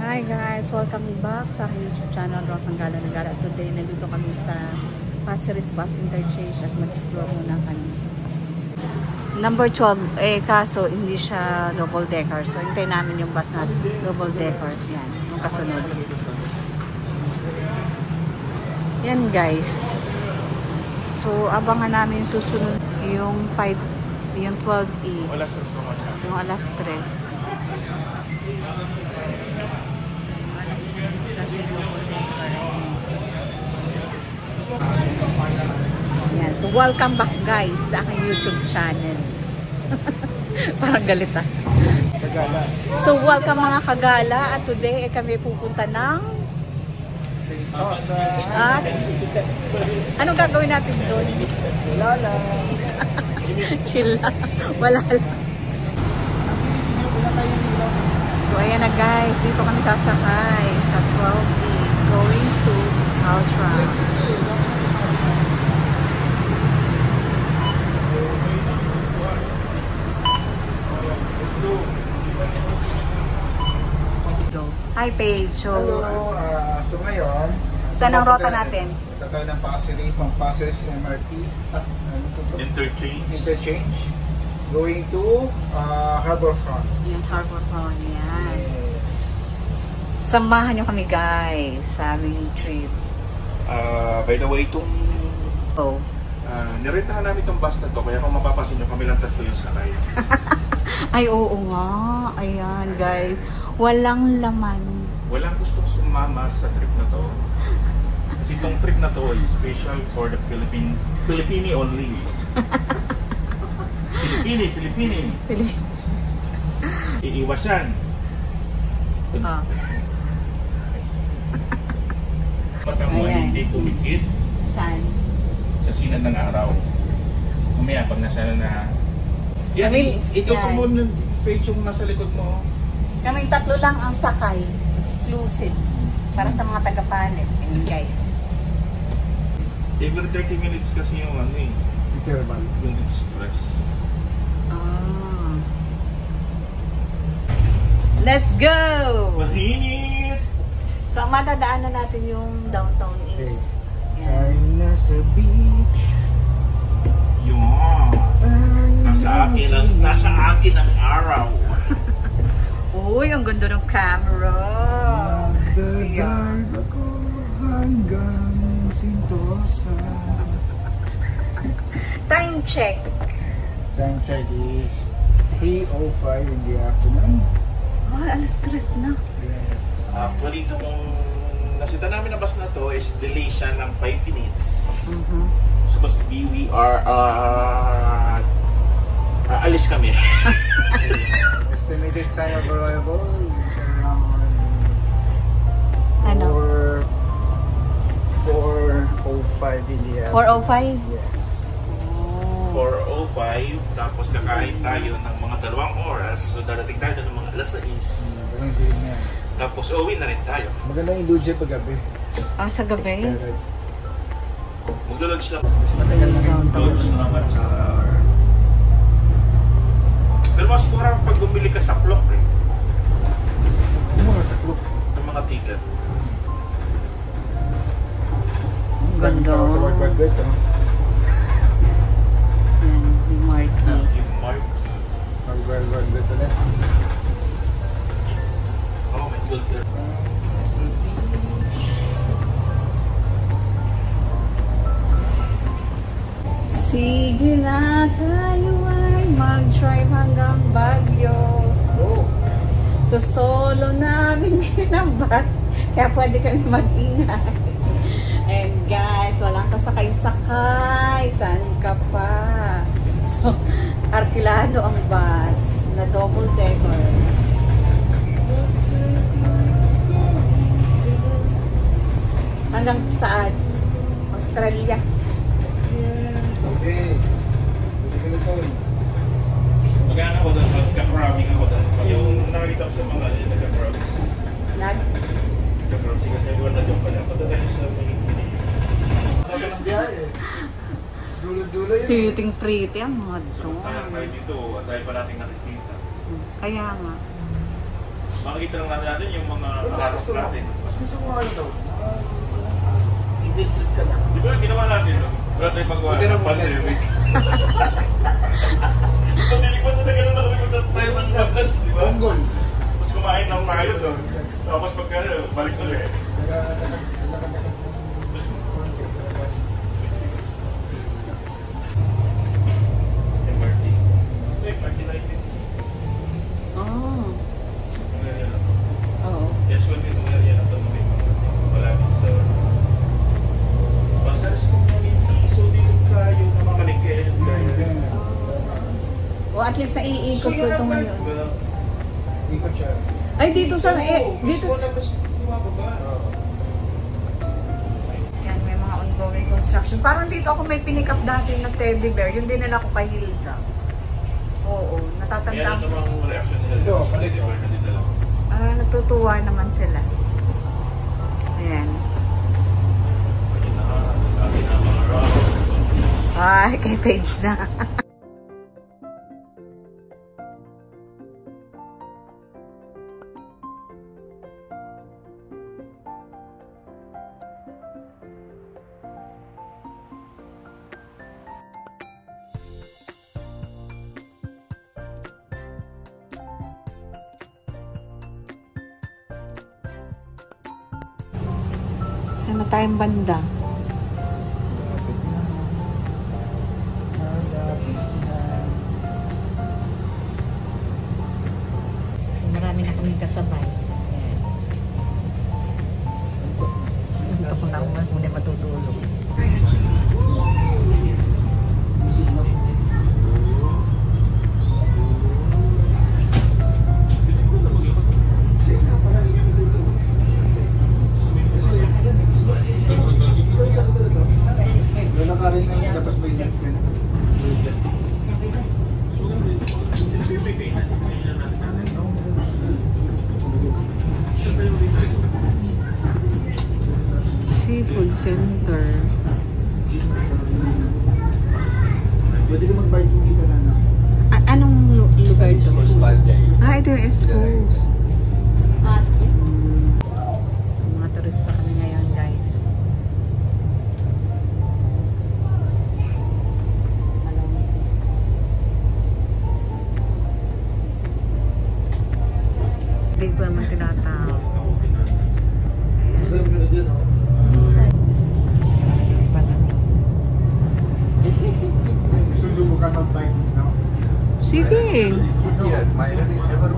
Hi guys! Welcome back sa aking YouTube channel, Rosang Gala ng Gala. Today, nandito kami sa Pasir Ris Bus Interchange at mag-explore muna kami. Number 12, kaso hindi siya double decker. So, hintayin namin yung bus na double decker. Yan, yung kasunod. Yan guys. So, abangan namin yung susunod yung 12E. Yung alas 3. Yan. So, welcome back guys sa aking YouTube channel. Parang galit ah. Kagala. So, welcome mga kagala. At today, kami pupunta ng Sentosa. At anong gagawin natin doon? Wala lang. Chill lang. Wala lang. So, ayan na guys. Dito kami sasakay sa 12E going to Ultra. Hi Paige. Hello. So ngayon, Saan ang rota natin? Punta tayo ng Pasir Ris, from Pasir Ris MRT. Interchange. Going to Harbourfront. Yan, Harbourfront. Yan. Yes. Samahan nyo kami guys sa aming trip. By the way, itong Oh. nirentahan namin itong bus na to, kaya kung mapapasin nyo, kami lang tatlo yung sakay. Ay, oo nga. Ayan guys. Walang laman. Walang gustong sumama sa trip na to. Kasi itong trip na to is special for the Filipini only. Filipini. Iiwas yan. Ah. Pagka mo Ayan. hindi pumikit Saan? sa sinad ng araw. Mamaya pag nasa na... Yan, Kami- ito yan. mo ng page yung nasa likod mo. Kaming tatlo lang ang sakay. Exclusive. Para sa mga taga-panet. Ayan guys. Every 30 minutes kasi yung ano eh, Interval. yung express. Ah. Let's go! Mahinit! So, ang matadaanan natin yung downtown is... Ay, Yan. nasa beach. Yun! Nasa akin ang araw. Uy, ang ganda ng camera. Siya. Magdadrive ako hanggang Sentosa. Time check. Time check is 3:05 in the afternoon. Oh, alas 3 na. Yes. Actually, itong nasita namin na bus na to is delay siya ng 5 minutes. Supposed to be, we are, alis kami. Estimated time of arrival is around Ano? 4:05 in the afternoon. 4:05? Yeah. 4:05, tapos kakain tayo ng mga 2 oras. So darating tayo ng mga alas 6. Magandang din yan. Tapos uwi na rin tayo. Magandang indulge paggabi. Ah, sa gabi? Maglo-lunch lang. Mas matagal na yung Lunch lang at saka... Pero mas mura pag bumili ka sa clock eh. Mura sa club. Ng mga ticket. Ganda. Sa World Wide Web, Yan, di Marky. Yung mark. World Wide Web ulit. Oh, may filter. Sige na tayo ay mag-drive hanggang Baguio. Oh! So, solo namin yun ang bus. Kaya pwede kami mag-ingay. And guys, walang kasakay-sakay. Saan ka pa? So, arkilado ang bus na double decker. Hanggang saan? Australia. Okay. Pwede ka na po. Magana ako doon, magka-crabbing ako doon. Yung nakikita ko sa mga nagka-crabbing. Nagka-crabbing kasi yung na doon pala. Punta tayo sa mga Ano ng biyahe? Dulo-dulo yun. Sitting pretty ang mga So, doon. tayo dito, at tayo pa nating nakikita. Kaya nga. makikita lang natin yung mga harap natin. Mas gusto ko ano to? I-filter ka na. Di ba ginawa natin, no? Wala tayong magawa ng pandemic. Pag-dinig pa sa na gano'n na kami magtatay ng content, di ba? Bonggol. Tapos kumain ng tayo doon. Tapos pagka balik ulit. MRT. MRT lighting. Oh. Oo. Yes, when itong area na ito malapit sa Pasares Community. So dito kayo namamalingke. O at least naiikot ko ito ngayon. Ikot siya. Ay, dito sa... dito sa... Yan, may mga ongoing construction. Parang dito ako may pinick up dati na teddy bear. Yung dinala ko kay Hilda. Oo, natatanda Yan ko. ang mga reaction nila. Ito, Palit palit. ba na dito? Natutuwa naman sila. Ayan. Pwede na sa akin na mga rock. Ay, kay Paige na. Sana tayong banda. So, marami na kaming kasabay. Ayan. Gusto ko na ako muna matutulog. Wala ka rin ang labas ba yung next yan? Seafood Center. Pwede ka mag-bike kung dito na. Anong lugar ito? Ito yung Expose. Mga turista kami ngayon, guys. Hindi ko naman tinatawag. Masarap ka na dyan, oh. Gusto subukan mag-bike, no? Sige. Yes, my is ever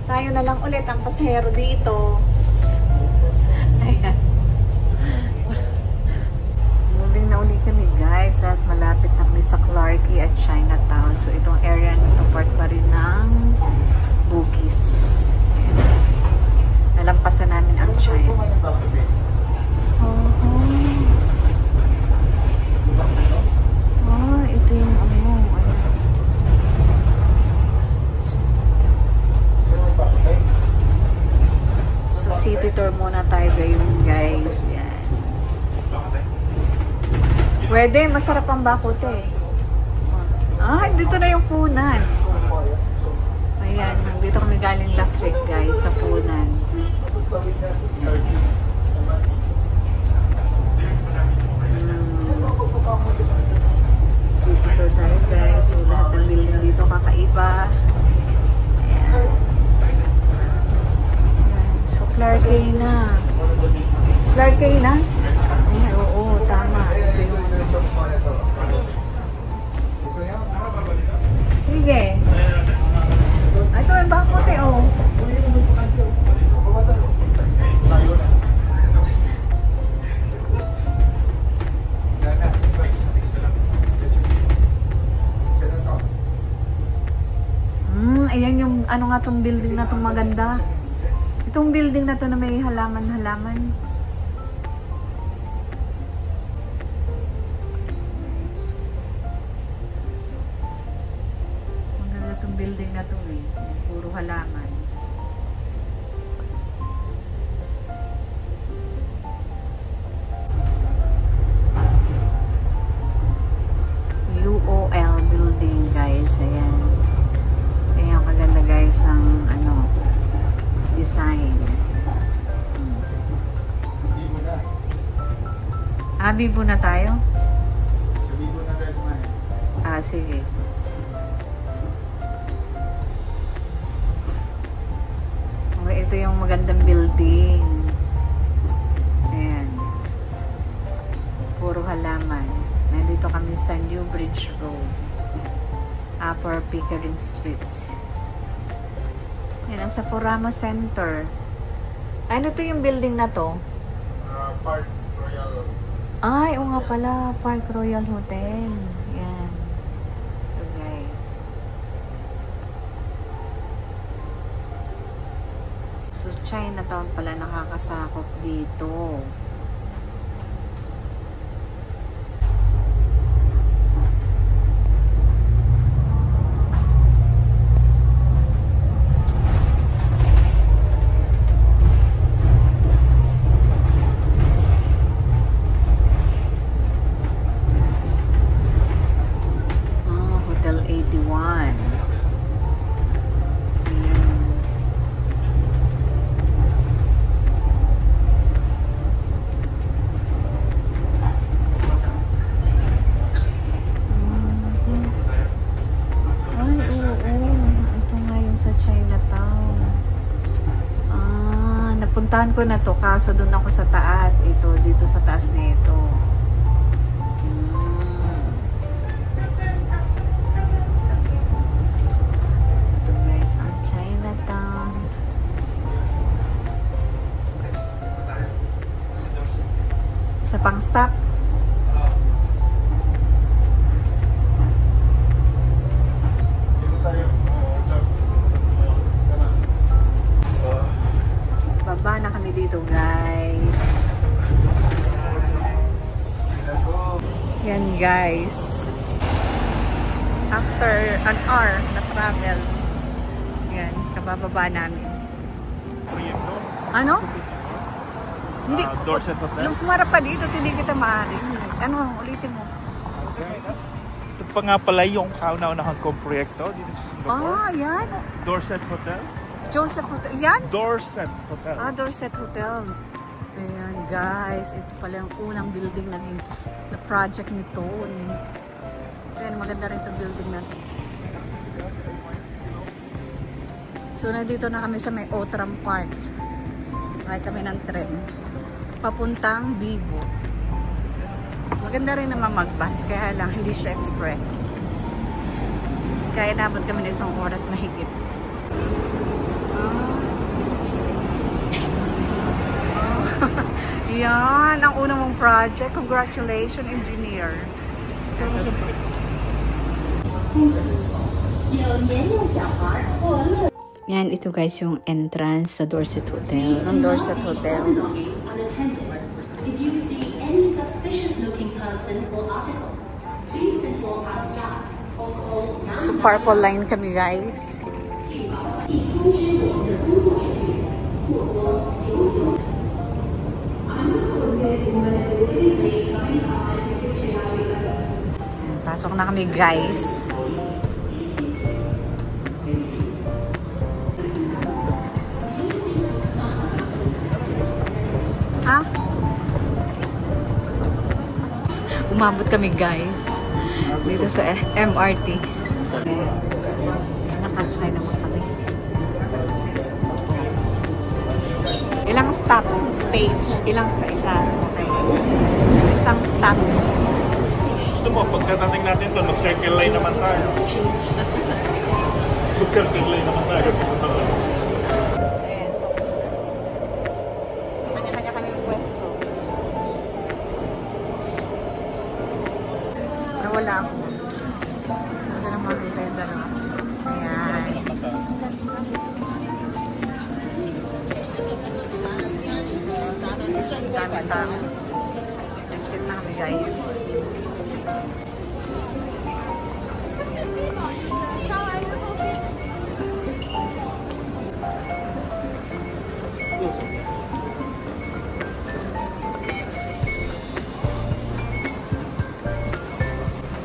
Tayo na lang ulit ang pasahero dito. Ayan. Moving na ulit kami guys at malapit na kami sa Clarke at Chinatown. So itong area na ito part pa rin ng Bugis. Nalampasan namin ang China. Ito yung ano. So city tour muna tayo ngayon guys. Yan. Pwede, masarap ang bakote. Dito na yung Funan. Ayan, dito kami galing last week guys sa Funan. City tour tayo guys. So lahat ng building dito kakaiba. Ayan. So Clarke na. Clarke na? Ay, oo, tama. Ito yung ano. Sige. Ito yung bakote, oh. Ayan yung ano nga tong building na tong maganda. Itong building na to na may halaman-halaman. Maganda tong building na to eh. Puro halaman. UOL building guys. Ayan. Ayan, maganda guys ang ano, design. Vivo na tayo? Vivo na tayo kumain. Sige. Okay, ito yung magandang building. Ayan. Puro halaman. Nandito kami sa New Bridge Road. Upper Pickering Street. Yan, ang Saforama Center. Ano to yung building na to? Park Royal. Ay, oo nga pala. Park Royal Hotel. Yan. Okay. So, Chinatown pala nakakasakop dito. Puntahan ko na to kaso doon ako sa taas. Ito, dito sa taas na ito. Ito guys, ang Chinatown. Isa pang stop. Baba na kami dito guys. Yan guys. After an hour na travel. Yan, kabababa namin. Ano? Hindi. Dorset Hotel. Nung pumarap pa dito, hindi kita maaari. Ano, ulitin mo. Ito pa nga pala yung kauna-unahang kong proyekto dito sa Singapore. Yan. Dorset Hotel. Joseph Hotel. Yan? Dorset Hotel. Dorset Hotel. Ayan, guys. Ito pala yung unang building na project nito. Ayan, maganda rin itong building natin. So, nandito na kami sa may Outram Park. Ay kami ng tren. Papuntang Vivo. Maganda rin naman mag-bus. Kaya lang, hindi siya express. Kaya nabot kami na isang oras mahigit. Yan, ang unang mong project. Congratulations, engineer. Yan, ito guys yung entrance sa Dorset Hotel. Ang Dorset Hotel. If you see any suspicious looking person or article, please inform our staff or call So, purple line kami guys. Pasok na kami guys. Ha? Umabot kami guys dito sa MRT. Nakasakay naman kami. Ilang stop page? Ilang sa isa? Okay. Isang stop. Gusto mo, pagkatating natin to, mag-circle line naman tayo. Mag-circle line naman tayo. Ayan, so kanya-kanya kami ng pwesto. Pero wala ako. Hindi lang makita yung dalawa. Ayan. Dami tao. Exit na kami guys.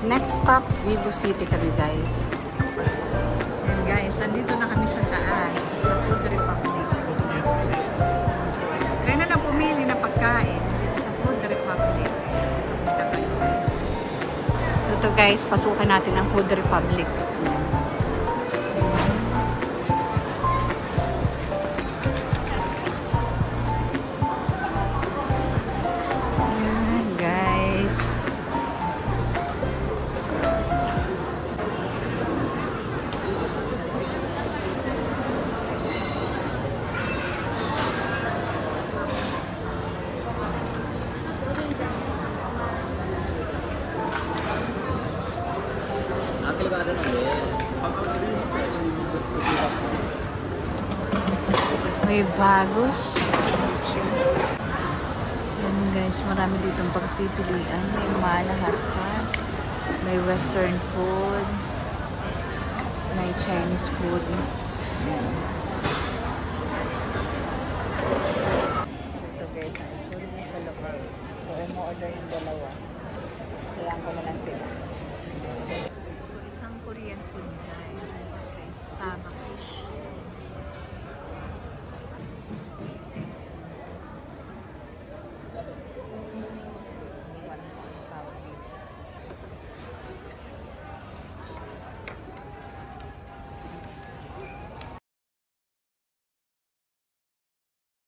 Next stop, Vivo City kami guys. And guys, nandito na kami sa taas, sa Food Republic. Kaya na lang pumili na pagkain dito sa Food Republic. So ito guys, pasukan natin ang Food Republic. Ayan guys. May bagos. Yan guys, marami ditong pagpipilian. May malahat pa. May western food. May Chinese food. Yan. Ito guys, ang food na sa lokal. So, umu-order yung dalawa. Kailangan ko na lang sila. So, isang Korean food guys. Sama